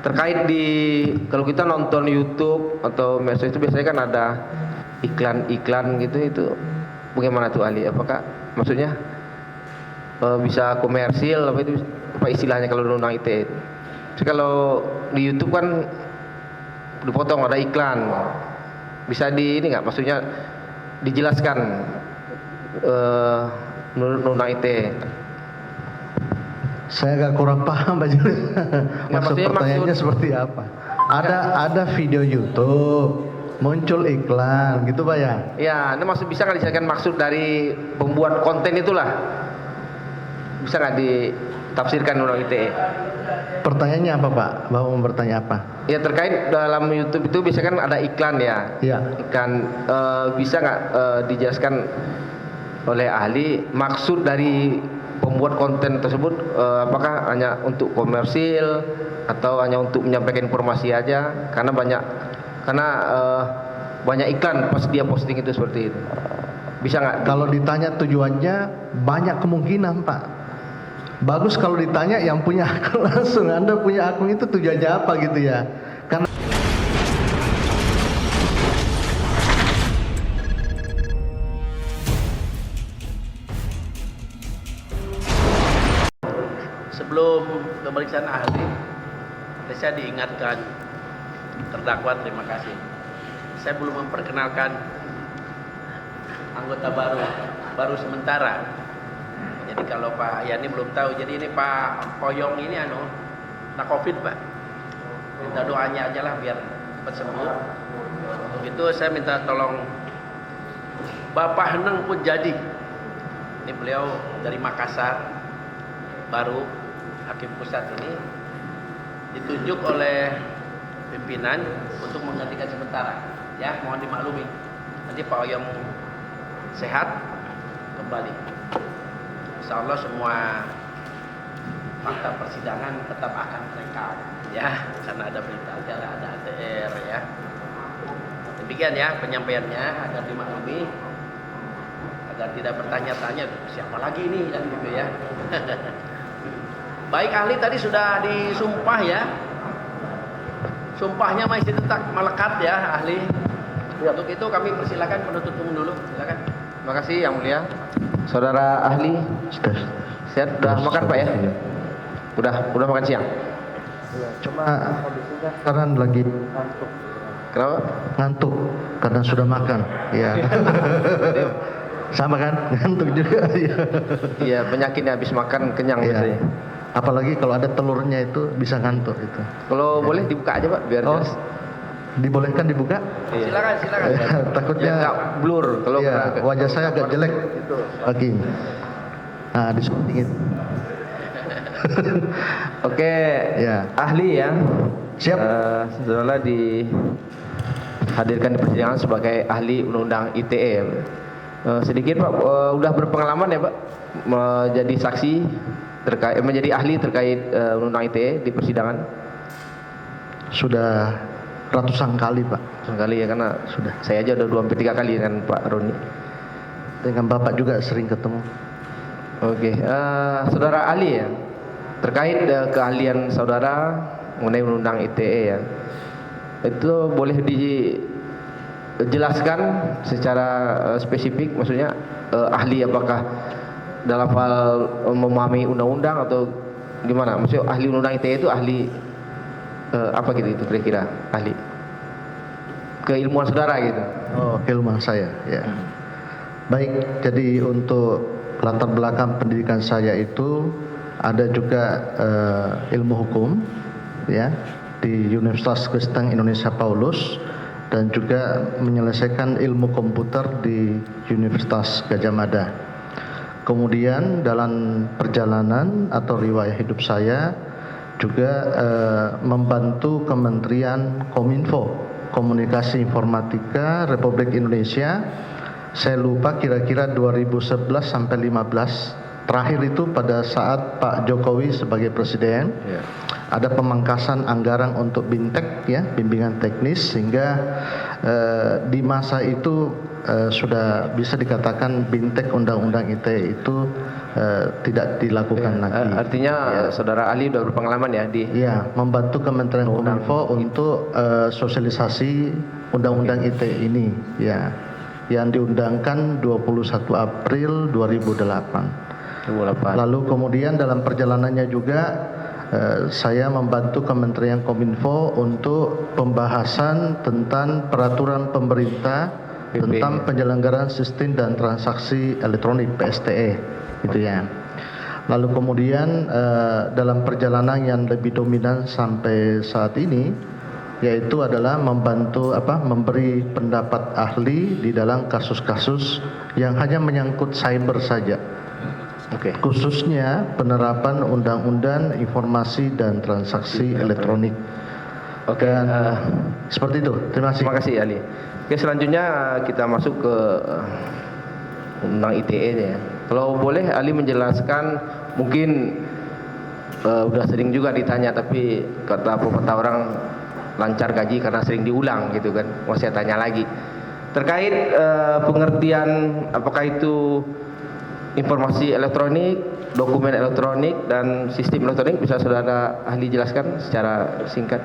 terkait kalau kita nonton YouTube atau medsos itu biasanya kan ada iklan-iklan gitu, itu bagaimana tuh ahli? Apakah maksudnya bisa komersil apa istilahnya kalau undang ITE? Jadi kalau di YouTube kan dipotong ada iklan, bisa ini nggak? Maksudnya dijelaskan undang ITE. Saya agak kurang paham Pak Julius. Maksud pertanyaannya seperti apa? Ada video YouTube, muncul iklan gitu Pak ya? Ya, ini maksud bisa nggak dijelaskan maksud dari pembuat konten itulah? Bisa nggak ditafsirkan undang ITE? Pertanyaannya apa Pak? Bapak mau bertanya apa? Ya terkait dalam YouTube itu biasanya kan ada iklan ya. Iya. Iklan bisa nggak dijelaskan oleh ahli maksud dari pembuat konten tersebut, apakah hanya untuk komersil atau hanya untuk menyampaikan informasi aja? Karena banyak iklan pas dia posting itu seperti itu. Bisa nggak? Kalau ditanya tujuannya, banyak kemungkinan Pak. Bagus kalau ditanya yang punya akun langsung, Anda punya akun itu tujuannya apa gitu ya? Karena sebelum pemeriksaan ahli, saya diingatkan terdakwa, terima kasih. Saya belum memperkenalkan anggota baru sementara. Jadi kalau Pak Yani belum tahu, jadi ini Pak Poyong ini nak COVID Pak. Minta doanya aja lah biar cepat sembuh. Begitu saya minta tolong Bapak Heneng pun jadi. Ini beliau dari Makassar, baru hakim pusat ini ditunjuk oleh pimpinan untuk menggantikan sementara. Ya, mohon dimaklumi. Nanti Pak Oyong sehat kembali. Insya Allah semua fakta persidangan tetap akan terekam, ya, karena ada berita acara, ada ATR, ya. Demikian ya penyampaiannya agar dimaklumi, agar tidak bertanya-tanya siapa lagi ini kan gitu ya. Baik, ahli tadi sudah disumpah ya. Sumpahnya masih tetap melekat ya ahli. Untuk itu kami persilakan penuntut umum dulu, silakan. Terima kasih yang mulia. Saudara ahli, sehat udah makan Pak ya? Udah makan siang? cuma sekarang lagi ngantuk. Kenapa? Ngantuk karena sudah makan. Iya. Sama kan? Ngantuk juga. Iya, penyakitnya habis makan kenyang biasanya. Apalagi kalau ada telurnya itu bisa ngantuk itu. Kalau boleh dibuka aja Pak biar jelas. Dibolehkan dibuka? Iya. Silakan. Takutnya agak blur kalau wajah saya agak jelek lagi. Nah, disuntingin. Oke, ahli ya. Siap. Saudara dihadirkan di persidangan sebagai ahli undang-undang ITE. Sedikit Pak, udah berpengalaman ya Pak menjadi saksi menjadi ahli terkait undang-undang ITE di persidangan? Sudah ratusan kali Pak. Ratusan kali ya, karena sudah saya aja udah 2-3 kali dengan Pak Roni. Dengan Bapak juga sering ketemu. Oke, saudara ahli ya, terkait keahlian saudara mengenai undang-undang ITE ya, itu boleh dijelaskan secara spesifik, maksudnya ahli apakah dalam hal memahami undang-undang atau gimana? Maksudnya ahli undang-undang ITE itu ahli apa gitu itu kira-kira ahli keilmuan saudara gitu? Oh, keilmuan saya ya. Baik, jadi untuk latar belakang pendidikan saya itu ada juga ilmu hukum ya di Universitas Kristen Indonesia Paulus, dan juga menyelesaikan ilmu komputer di Universitas Gadjah Mada. Kemudian dalam perjalanan atau riwayat hidup saya juga membantu Kementerian Kominfo, Komunikasi Informatika Republik Indonesia. Saya lupa kira-kira 2011 sampai 15. Terakhir itu pada saat Pak Jokowi sebagai presiden, ada pemangkasan anggaran untuk BINTEK ya, bimbingan teknis, sehingga di masa itu sudah bisa dikatakan bintek Undang-Undang ITE itu tidak dilakukan lagi. Artinya saudara ahli sudah berpengalaman ya di Ya, membantu Kementerian Kominfo untuk sosialisasi Undang-Undang ITE ini, ya, yang diundangkan 21 April 2008. 2008. Lalu kemudian dalam perjalanannya juga saya membantu Kementerian Kominfo untuk pembahasan tentang peraturan pemerintah tentang penyelenggaraan sistem dan transaksi elektronik PSTE, gitu ya. Lalu kemudian dalam perjalanan yang lebih dominan sampai saat ini, yaitu adalah membantu memberi pendapat ahli di dalam kasus-kasus yang hanya menyangkut cyber saja. Khususnya penerapan Undang-Undang Informasi dan Transaksi Elektronik. Dan seperti itu. Terima kasih. Terima kasih ahli. Oke, selanjutnya kita masuk ke Undang ITE ya. Kalau boleh ahli menjelaskan, mungkin udah sering juga ditanya, tapi kata pepatah orang lancar gaji karena sering diulang gitu kan. Mau saya tanya lagi terkait pengertian apakah itu informasi elektronik, dokumen elektronik, dan sistem elektronik, bisa saudara ahli jelaskan secara singkat?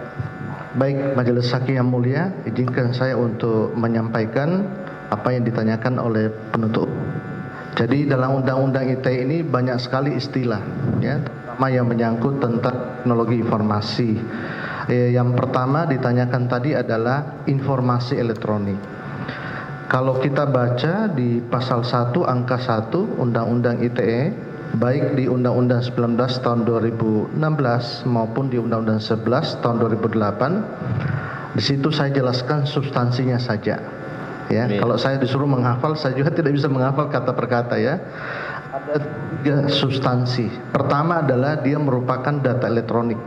Baik, Majelis Hakim yang mulia, izinkan saya untuk menyampaikan apa yang ditanyakan oleh penuntut. Jadi dalam Undang-Undang ITE ini banyak sekali istilah, ya, terutama yang menyangkut tentang teknologi informasi. Yang pertama ditanyakan tadi adalah informasi elektronik. Kalau kita baca di pasal 1 angka 1 Undang-Undang ITE, baik di Undang-Undang 19 tahun 2016 maupun di Undang-Undang 11 tahun 2008, di situ saya jelaskan substansinya saja. Ya, kalau saya disuruh menghafal, saya juga tidak bisa menghafal kata per kata ya. Ada 3 substansi. Pertama adalah dia merupakan data elektronik.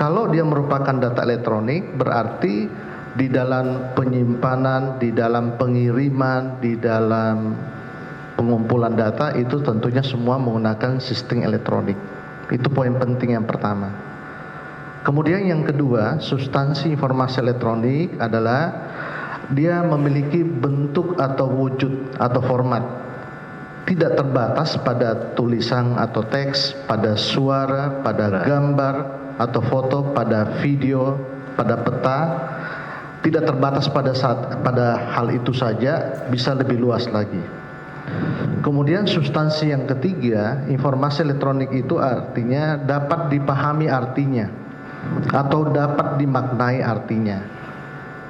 Kalau dia merupakan data elektronik, berarti di dalam penyimpanan, di dalam pengiriman, di dalam pengumpulan data itu tentunya semua menggunakan sistem elektronik. Itu poin penting yang pertama. Kemudian yang kedua, substansi informasi elektronik adalah dia memiliki bentuk atau wujud atau format. Tidak terbatas pada tulisan atau teks, pada suara, pada gambar atau foto, pada video, pada peta. Tidak terbatas pada hal itu saja, bisa lebih luas lagi. Kemudian substansi yang ketiga, informasi elektronik itu artinya dapat dipahami artinya atau dapat dimaknai artinya.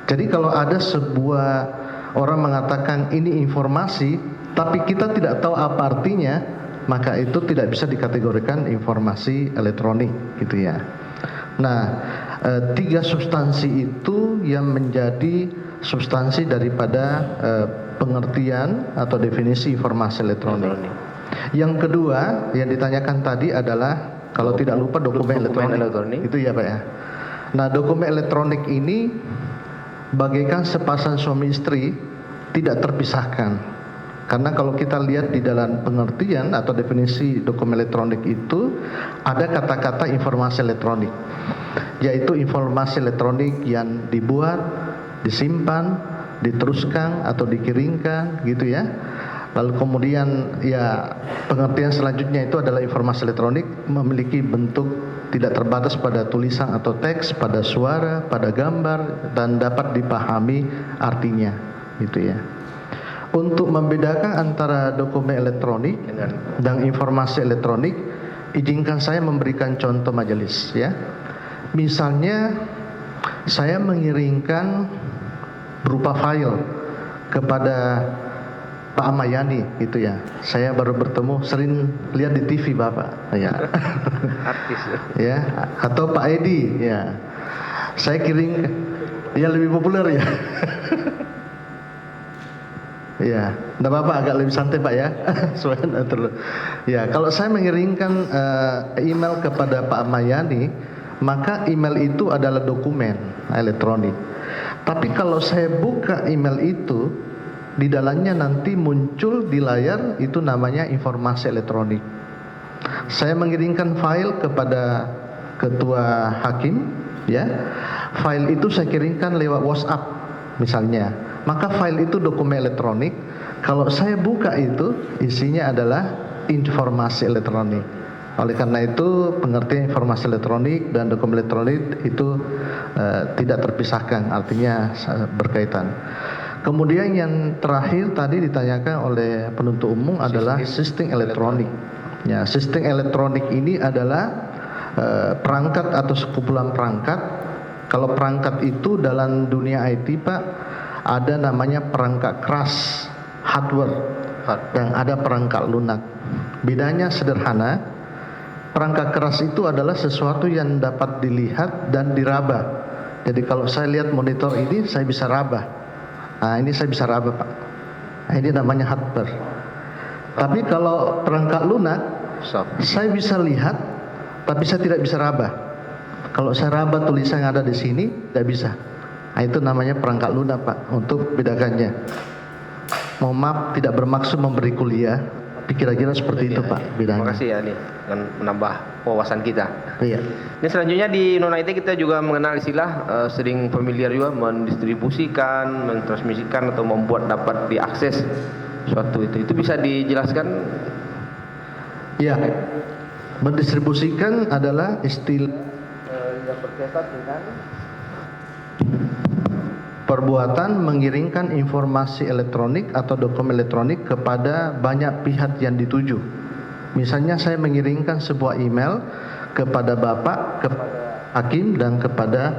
Jadi kalau ada sebuah orang mengatakan ini informasi, tapi kita tidak tahu apa artinya, maka itu tidak bisa dikategorikan informasi elektronik, gitu ya. Nah, 3 substansi itu yang menjadi substansi daripada pengertian atau definisi informasi elektronik. Yang kedua yang ditanyakan tadi adalah kalau tidak lupa dokumen elektronik. Itu ya Pak ya. Nah, dokumen elektronik ini bagaikan sepasang suami istri, tidak terpisahkan. Karena kalau kita lihat di dalam pengertian atau definisi dokumen elektronik itu ada kata-kata informasi elektronik, yaitu informasi elektronik yang dibuat, disimpan, diteruskan atau dikirimkan, gitu ya. Lalu kemudian ya pengertian selanjutnya itu adalah informasi elektronik memiliki bentuk tidak terbatas pada tulisan atau teks, pada suara, pada gambar, dan dapat dipahami artinya, gitu ya. Untuk membedakan antara dokumen elektronik dan informasi elektronik, izinkan saya memberikan contoh majelis ya. Misalnya saya mengirimkan berupa file kepada Pak Amayani gitu ya. Saya baru bertemu, sering lihat di TV Bapak ya. Artis ya, atau Pak Edi ya. Saya kirim, dia lebih populer ya. Ya, tidak apa-apa, agak lebih santai Pak ya. Ya, kalau saya mengirimkan email kepada Pak Amayani, maka email itu adalah dokumen elektronik. Tapi kalau saya buka email itu, di dalamnya nanti muncul di layar itu namanya informasi elektronik. Saya mengirimkan file kepada ketua hakim, ya. File itu saya kirimkan lewat WhatsApp misalnya, Maka file itu dokumen elektronik. Kalau saya buka itu isinya adalah informasi elektronik. Oleh karena itu pengertian informasi elektronik dan dokumen elektronik itu tidak terpisahkan, artinya berkaitan. Kemudian yang terakhir tadi ditanyakan oleh penuntut umum adalah sistem elektronik. Ya, sistem elektronik ini adalah perangkat atau sekumpulan perangkat. Kalau perangkat itu dalam dunia IT Pak, ada namanya perangkat keras, hardware, dan ada perangkat lunak. Bedanya sederhana, perangkat keras itu adalah sesuatu yang dapat dilihat dan diraba. Jadi kalau saya lihat monitor ini, saya bisa raba. Nah, ini saya bisa raba Pak. Nah, ini namanya hardware. Tapi kalau perangkat lunak, saya bisa lihat, tapi saya tidak bisa raba. Kalau saya raba tulisan yang ada di sini, tidak bisa. Nah, itu namanya perangkat lunak Pak, untuk bedakannya. Mohon maaf, tidak bermaksud memberi kuliah, tapi kira-kira seperti itu Pak bedanya. Terima kasih ya nih, akan menambah wawasan kita. Iya. Ini selanjutnya di non IT kita juga mengenal istilah sering familiar juga mendistribusikan, mentransmisikan atau membuat dapat diakses suatu itu. Itu bisa dijelaskan? Iya. Mendistribusikan adalah istilah yang berkaitan dengan perbuatan mengirimkan informasi elektronik atau dokumen elektronik kepada banyak pihak yang dituju. Misalnya saya mengirimkan sebuah email kepada Bapak, kepada Hakim dan kepada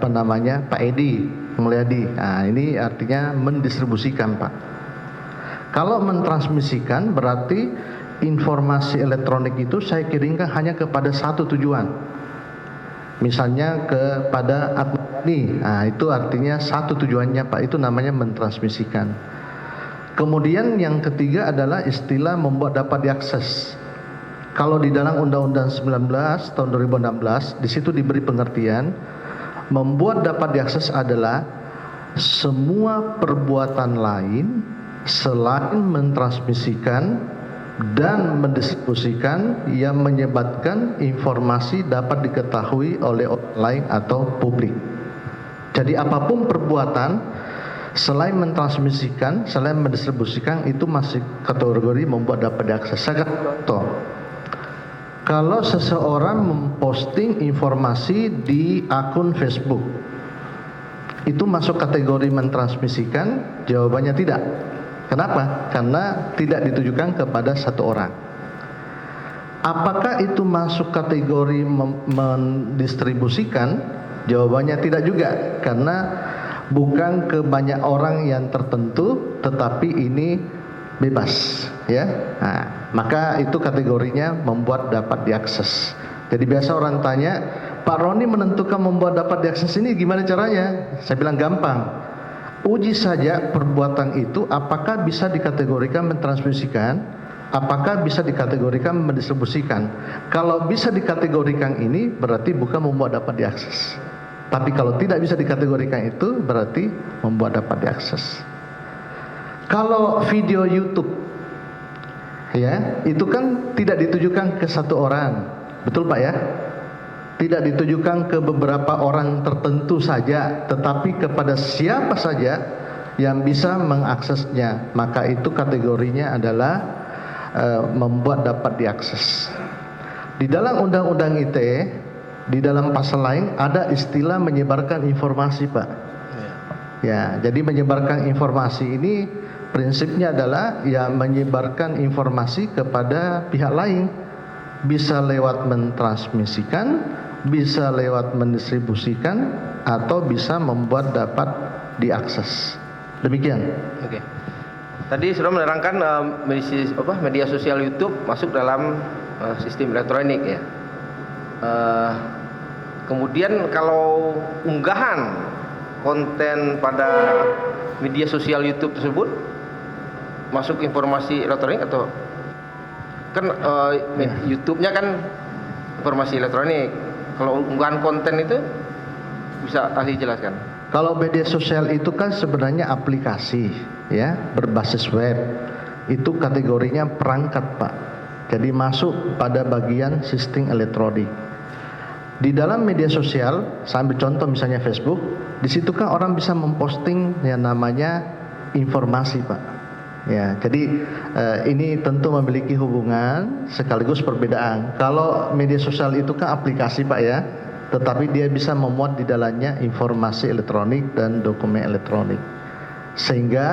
Pak Edi Mulyadi. Nah, ini artinya mendistribusikan Pak. Kalau mentransmisikan berarti informasi elektronik itu saya kirimkan hanya kepada satu tujuan. Misalnya kepada admin. Nah, itu artinya satu tujuannya Pak, itu namanya mentransmisikan. Kemudian yang ketiga adalah istilah membuat dapat diakses. Kalau di dalam Undang-Undang 19 tahun 2016 di situ diberi pengertian membuat dapat diakses adalah semua perbuatan lain selain mentransmisikan dan mendistribusikan yang menyebabkan informasi dapat diketahui oleh orang lain atau publik. Jadi apapun perbuatan selain mentransmisikan, selain mendistribusikan itu masih kategori membuat dapat diakses. Saya kasih contoh. Kalau seseorang memposting informasi di akun Facebook, itu masuk kategori mentransmisikan? Jawabannya tidak. Kenapa? Karena tidak ditujukan kepada satu orang. Apakah itu masuk kategori mendistribusikan? Jawabannya tidak juga, karena bukan ke banyak orang yang tertentu, tetapi ini bebas, ya. Nah, maka itu kategorinya membuat dapat diakses. Jadi biasa orang tanya, Pak Roni menentukan membuat dapat diakses ini gimana caranya? Saya bilang gampang. Uji saja perbuatan itu apakah bisa dikategorikan mentransmisikan, apakah bisa dikategorikan mendistribusikan. Kalau bisa dikategorikan ini berarti bukan membuat dapat diakses. Tapi kalau tidak bisa dikategorikan itu berarti membuat dapat diakses. Kalau video YouTube, ya, itu kan tidak ditujukan ke satu orang, betul Pak ya? Tidak ditujukan ke beberapa orang tertentu saja, tetapi kepada siapa saja yang bisa mengaksesnya, maka itu kategorinya adalah membuat dapat diakses. Di dalam Undang-Undang ITE, di dalam pasal lain ada istilah menyebarkan informasi Pak. Ya, jadi menyebarkan informasi ini prinsipnya adalah ya menyebarkan informasi kepada pihak lain, bisa lewat mentransmisikan, bisa lewat mendistribusikan, atau bisa membuat dapat diakses. Demikian. Oke. Tadi sudah menerangkan media sosial YouTube masuk dalam sistem elektronik ya. Kemudian kalau unggahan konten pada media sosial YouTube tersebut masuk informasi elektronik atau kan YouTube-nya kan informasi elektronik. Kalau unggahan konten itu bisa ahli jelaskan? Kalau media sosial itu kan sebenarnya aplikasi, ya, berbasis web. Itu kategorinya perangkat Pak. Jadi masuk pada bagian sistem elektronik. Di dalam media sosial, saya ambil contoh misalnya Facebook, di situ kan orang bisa memposting yang namanya informasi, Pak. Ya, jadi ini tentu memiliki hubungan sekaligus perbedaan. Kalau media sosial itu kan aplikasi, Pak ya, tetapi dia bisa memuat di dalamnya informasi elektronik dan dokumen elektronik, sehingga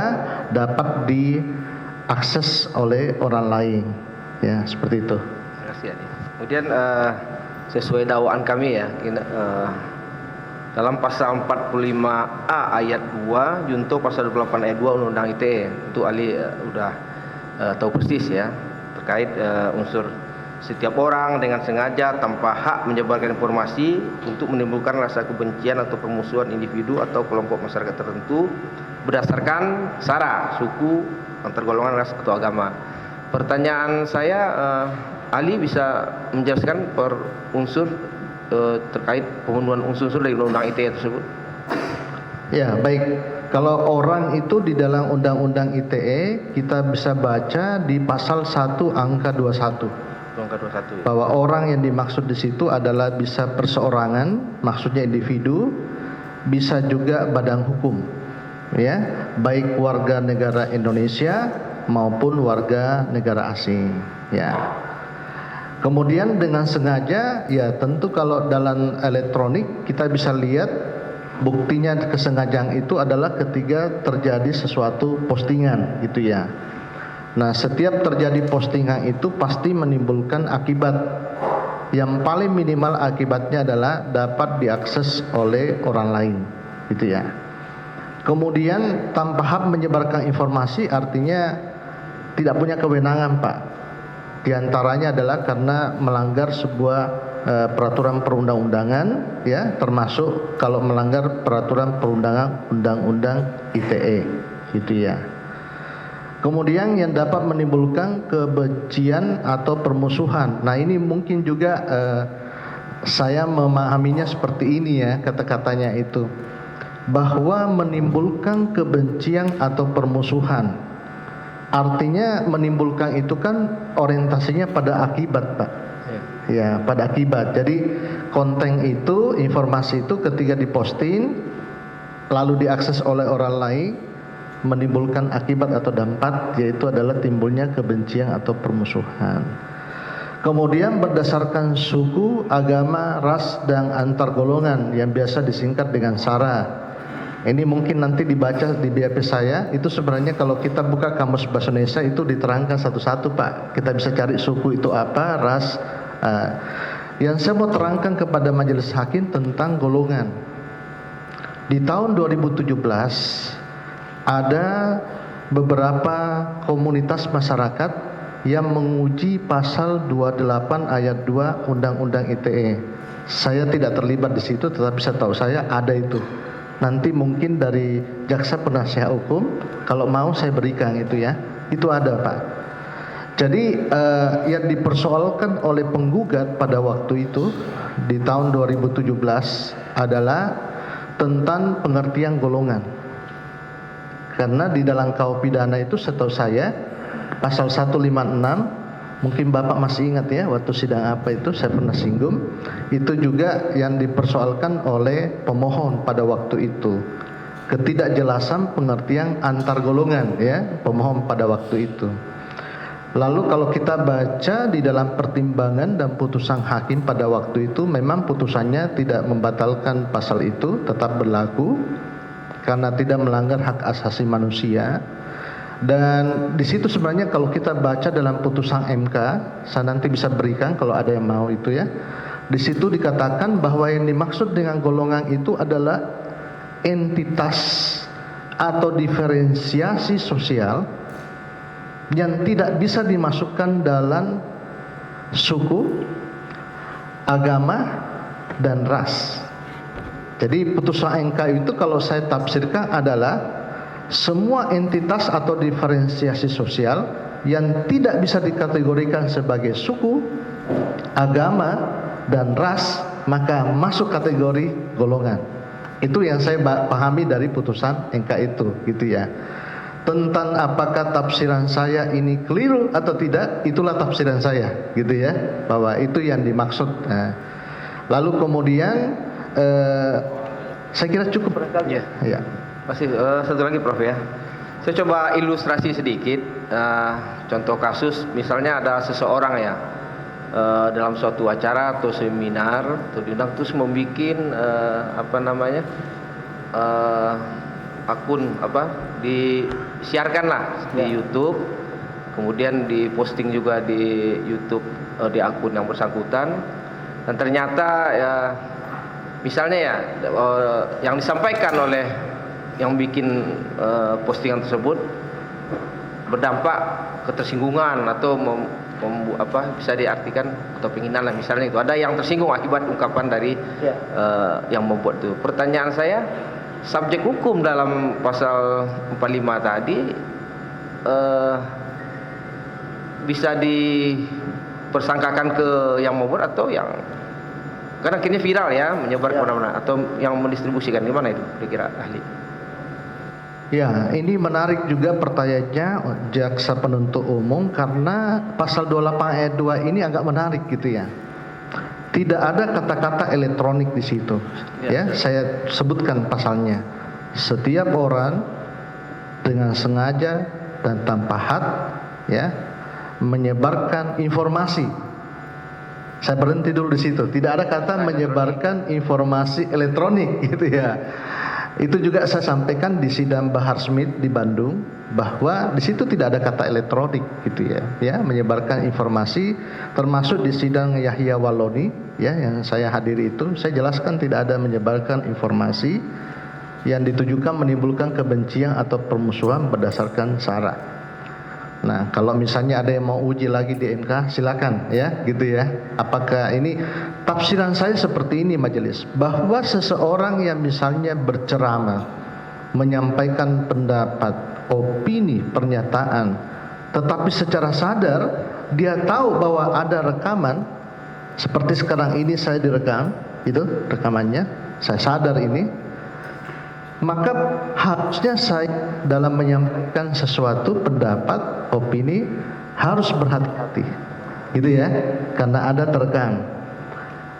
dapat diakses oleh orang lain. Ya, seperti itu. Terima kasih, Adi. Kemudian sesuai dakwaan kami ya, dalam pasal 45A ayat 2 junto pasal 28 ayat 2 Undang-Undang ITE, itu Ali udah tahu persis ya, terkait unsur setiap orang dengan sengaja tanpa hak menyebarkan informasi untuk menimbulkan rasa kebencian atau permusuhan individu atau kelompok masyarakat tertentu berdasarkan sara, suku, antar golongan, ras atau agama. Pertanyaan saya, Ali bisa menjelaskan per unsur terkait pemenuhan unsur-unsur dari Undang-Undang ITE tersebut? Ya, baik. Kalau orang itu di dalam Undang-Undang ITE kita bisa baca di pasal 1 angka 21. Angka 21. Bahwa orang yang dimaksud di situ adalah bisa perseorangan, maksudnya individu, bisa juga badan hukum. Ya, baik warga negara Indonesia maupun warga negara asing, ya. Kemudian dengan sengaja, ya tentu kalau dalam elektronik kita bisa lihat buktinya kesengajaan itu adalah ketika terjadi sesuatu postingan gitu ya. Nah, setiap terjadi postingan itu pasti menimbulkan akibat. Yang paling minimal akibatnya adalah dapat diakses oleh orang lain gitu ya. Kemudian tanpa hak menyebarkan informasi artinya tidak punya kewenangan, Pak. Di antaranya adalah karena melanggar sebuah peraturan perundang-undangan, ya, termasuk kalau melanggar peraturan perundangan Undang-Undang ITE, gitu ya. Kemudian yang dapat menimbulkan kebencian atau permusuhan. Nah, ini mungkin juga saya memahaminya seperti ini ya, kata-katanya itu, bahwa menimbulkan kebencian atau permusuhan. Artinya menimbulkan itu kan orientasinya pada akibat, Pak. Ya, pada akibat. Jadi konten itu, informasi itu ketika diposting lalu diakses oleh orang lain menimbulkan akibat atau dampak, yaitu adalah timbulnya kebencian atau permusuhan. Kemudian berdasarkan suku, agama, ras dan antar golongan yang biasa disingkat dengan SARA. Ini mungkin nanti dibaca di BAP saya, itu sebenarnya kalau kita buka Kamus Bahasa Indonesia itu diterangkan satu-satu, Pak. Kita bisa cari suku itu apa, ras. Yang saya mau terangkan kepada majelis hakim tentang golongan. Di tahun 2017 ada beberapa komunitas masyarakat yang menguji pasal 28 ayat 2 Undang-Undang ITE. Saya tidak terlibat di situ, tetapi saya tahu saya ada itu. Nanti mungkin dari jaksa penasihat hukum, kalau mau saya berikan itu ya. Itu ada, Pak. Jadi yang dipersoalkan oleh penggugat pada waktu itu di tahun 2017 adalah tentang pengertian golongan. Karena di dalam KUH pidana itu setahu saya pasal 156, mungkin Bapak masih ingat ya waktu sidang apa itu saya pernah singgung, itu juga yang dipersoalkan oleh pemohon pada waktu itu, ketidakjelasan pengertian antar golongan ya pemohon pada waktu itu. Lalu kalau kita baca di dalam pertimbangan dan putusan hakim pada waktu itu, memang putusannya tidak membatalkan pasal itu, tetap berlaku karena tidak melanggar hak asasi manusia. Dan di situ sebenarnya kalau kita baca dalam putusan MK, saya nanti bisa berikan kalau ada yang mau itu ya. Di situ dikatakan bahwa yang dimaksud dengan golongan itu adalah entitas atau diferensiasi sosial yang tidak bisa dimasukkan dalam suku, agama, dan ras. Jadi putusan MK itu kalau saya tafsirkan adalah semua entitas atau diferensiasi sosial yang tidak bisa dikategorikan sebagai suku, agama, dan ras, maka masuk kategori golongan. Itu yang saya pahami dari putusan MK itu, gitu ya. Tentang apakah tafsiran saya ini keliru atau tidak, itulah tafsiran saya, gitu ya, bahwa itu yang dimaksud. Nah, Lalu kemudian saya kira cukup barangkali. Iya. Ya. Masih satu lagi Prof ya. Saya coba ilustrasi sedikit. Contoh kasus, misalnya ada seseorang ya dalam suatu acara atau seminar atau diundang terus membuat akun disiarkan lah di YouTube, kemudian diposting juga di YouTube di akun yang bersangkutan, dan ternyata ya misalnya ya yang disampaikan oleh yang bikin postingan tersebut berdampak ketersinggungan atau bisa diartikan atau penghinaan lah, misalnya itu ada yang tersinggung akibat ungkapan dari yang membuat itu. Pertanyaan saya, subjek hukum dalam pasal 45 tadi bisa dipersangkakan ke yang membuat atau yang, karena kini viral ya, menyebar kemana-mana, atau yang mendistribusikan, gimana itu kira-kira ahli? Ya, ini menarik juga pertanyaannya jaksa penuntut umum, karena pasal 28 ayat 2 ini agak menarik gitu ya. Tidak ada kata-kata elektronik di situ. Ya, saya sebutkan pasalnya. Setiap orang dengan sengaja dan tanpa hak ya menyebarkan informasi. Saya berhenti dulu di situ. Tidak ada kata menyebarkan informasi elektronik gitu ya. Itu juga saya sampaikan di sidang Bahar Smith di Bandung, bahwa di situ tidak ada kata elektronik gitu ya, menyebarkan informasi, termasuk di sidang Yahya Waloni ya yang saya hadiri itu, saya jelaskan tidak ada menyebarkan informasi yang ditujukan menimbulkan kebencian atau permusuhan berdasarkan sara. Nah, kalau misalnya ada yang mau uji lagi di MK, silakan ya, gitu ya. Apakah ini tafsiran saya seperti ini majelis, bahwa seseorang yang misalnya berceramah, menyampaikan pendapat, opini, pernyataan, tetapi secara sadar dia tahu bahwa ada rekaman, seperti sekarang ini saya direkam, itu rekamannya, saya sadar ini, maka harusnya saya dalam menyampaikan sesuatu pendapat, opini harus berhati-hati gitu ya, karena ada terekam.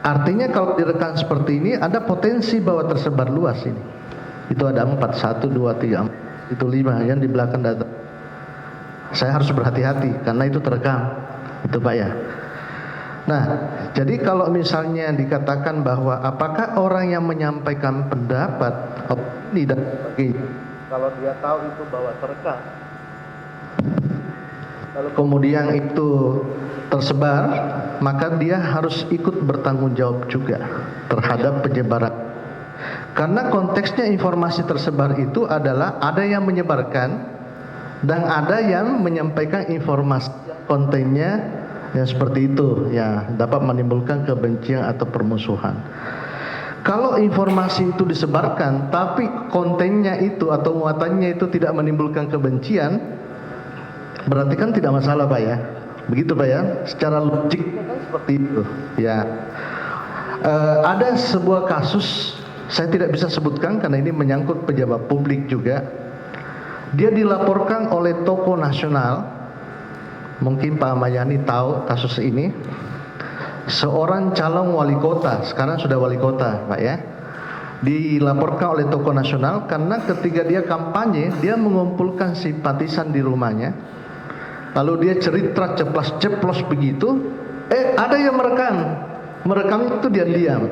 Artinya kalau direkam seperti ini ada potensi bahwa tersebar luas ini. Itu ada 4, 1, 2, 3, 4, itu 5 yang di belakang data. Saya harus berhati-hati karena itu terekam, itu Pak ya. Nah, jadi kalau misalnya dikatakan bahwa apakah orang yang menyampaikan pendapat, opini dan sebagainya, kalau dia tahu itu bahwa terekam, lalu kemudian itu tersebar, maka dia harus ikut bertanggung jawab juga terhadap penyebaran. Karena konteksnya informasi tersebar itu adalah ada yang menyebarkan dan ada yang menyampaikan informasi kontennya yang seperti itu ya, dapat menimbulkan kebencian atau permusuhan. Kalau informasi itu disebarkan tapi kontennya itu atau muatannya itu tidak menimbulkan kebencian, berarti kan tidak masalah Pak ya. Begitu Pak ya, secara logik kan seperti itu ya. Ada sebuah kasus, saya tidak bisa sebutkan karena ini menyangkut pejabat publik juga. Dia dilaporkan oleh tokoh nasional. Mungkin Pak Mayani tahu kasus ini. Seorang calon wali kota, sekarang sudah wali kota Pak ya, dilaporkan oleh tokoh nasional karena ketika dia kampanye, dia mengumpulkan simpatisan di rumahnya, lalu dia cerita ceplas-ceplos begitu, ada yang merekam itu diam-diam.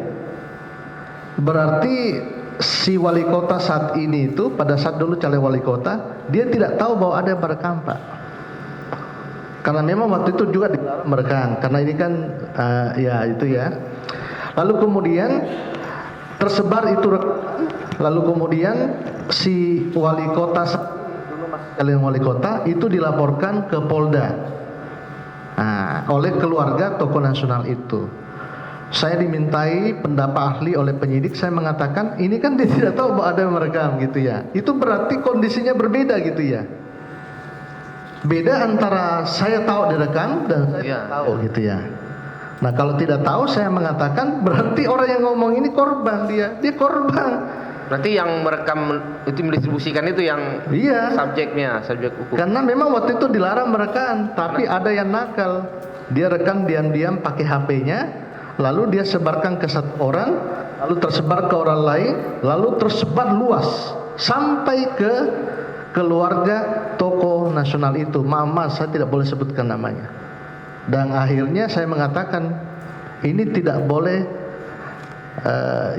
Berarti si wali kota saat ini itu, pada saat dulu calon wali kota, dia tidak tahu bahwa ada yang merekam Pak. Karena memang waktu itu juga dilarang merekam, karena ini kan ya itu ya. Lalu kemudian tersebar itu, lalu kemudian si wali kota, dulu masih kalian wali kota, itu dilaporkan ke Polda oleh keluarga tokoh nasional itu. Saya dimintai pendapat ahli oleh penyidik, saya mengatakan ini kan dia tidak tahu bahwa ada yang merekam gitu ya. Itu berarti kondisinya berbeda gitu ya. Beda antara saya tahu direkam dan saya tahu gitu ya. Nah kalau tidak tahu saya mengatakan berarti orang yang ngomong ini korban, dia korban. Berarti yang merekam itu mendistribusikan itu yang subjeknya, subjek hukum. Karena memang waktu itu dilarang merekam, tapi ada yang nakal. Dia rekam diam-diam pakai HP-nya, lalu dia sebarkan ke satu orang, lalu tersebar ke orang lain, lalu tersebar luas sampai ke keluarga tokoh nasional itu. Maaf, saya tidak boleh sebutkan namanya. Dan akhirnya saya mengatakan ini tidak boleh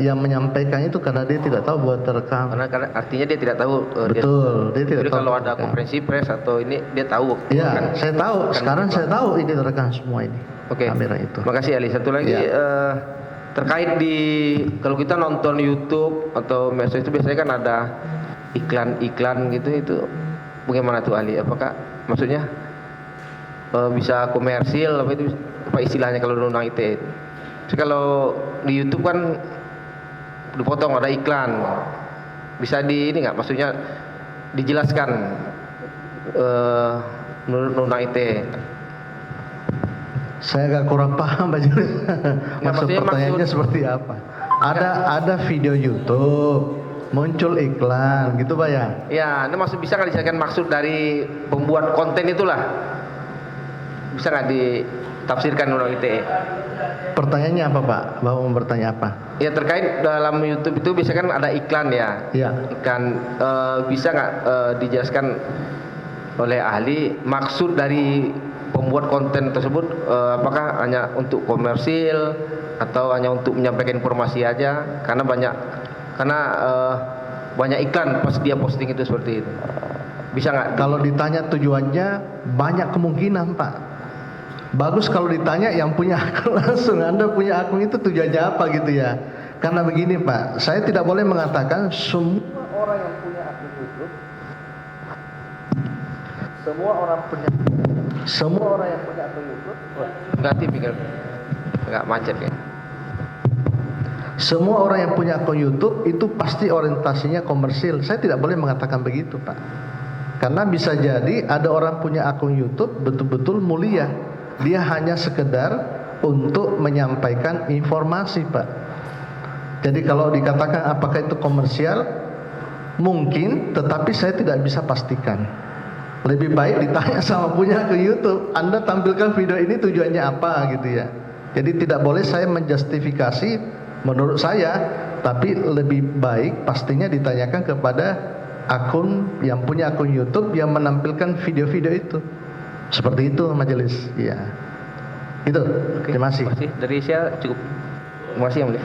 yang menyampaikan itu karena dia tidak tahu bahwa terekam. Karena artinya dia tidak tahu. Betul, dia tidak Jadi tahu. kalau ada konferensi pers atau ini dia tahu. Iya, Kan- saya tahu. kan Sekarang gitu. saya tahu ini terekam semua ini. Oke. Kamera itu. Makasih Ali. Satu lagi Ya. terkait di kalau kita nonton YouTube atau medsos itu biasanya kan ada iklan-iklan gitu, itu bagaimana tuh Ali? Apakah maksudnya bisa komersil apa itu apa istilahnya kalau undang ITE? Jadi kalau di YouTube kan dipotong ada iklan, bisa di ini nggak? Maksudnya dijelaskan menurut undang ITE. Saya agak kurang paham Pak Julius. Maksud maksudnya pertanyaannya seperti apa? Ada video YouTube, muncul iklan gitu Pak ya? Ya, ini maksud bisa nggak dijelaskan maksud dari pembuat konten itulah? Bisa nggak ditafsirkan undang ITE? Pertanyaannya apa Pak? Bapak mau bertanya apa? Ya terkait dalam YouTube itu biasanya kan ada iklan ya. Iya. Iklan bisa nggak dijelaskan oleh ahli maksud dari pembuat konten tersebut, apakah hanya untuk komersil atau hanya untuk menyampaikan informasi aja? Karena banyak iklan pas dia posting itu seperti itu. Bisa nggak? Kalau ditanya tujuannya, banyak kemungkinan Pak. Bagus kalau ditanya yang punya akun langsung. Anda punya akun itu tujuannya apa gitu ya? Karena begini Pak, saya tidak boleh mengatakan semua orang yang punya akun YouTube, semua orang yang punya akun YouTube, Ganti pikir nggak macet ya. semua orang yang punya akun YouTube itu pasti orientasinya komersil. Saya tidak boleh mengatakan begitu Pak. Karena bisa jadi ada orang punya akun YouTube betul-betul mulia. Dia hanya sekedar untuk menyampaikan informasi Pak. Jadi kalau dikatakan apakah itu komersial, mungkin, tetapi saya tidak bisa pastikan. Lebih baik ditanya sama punya akun YouTube, Anda tampilkan video ini tujuannya apa gitu ya. Jadi tidak boleh saya menjustifikasi menurut saya, tapi lebih baik pastinya ditanyakan kepada akun yang punya akun YouTube yang menampilkan video-video itu. Seperti itu majelis. Iya. Itu. Oke, Terima kasih. Dari saya cukup. Terima kasih yang mulia.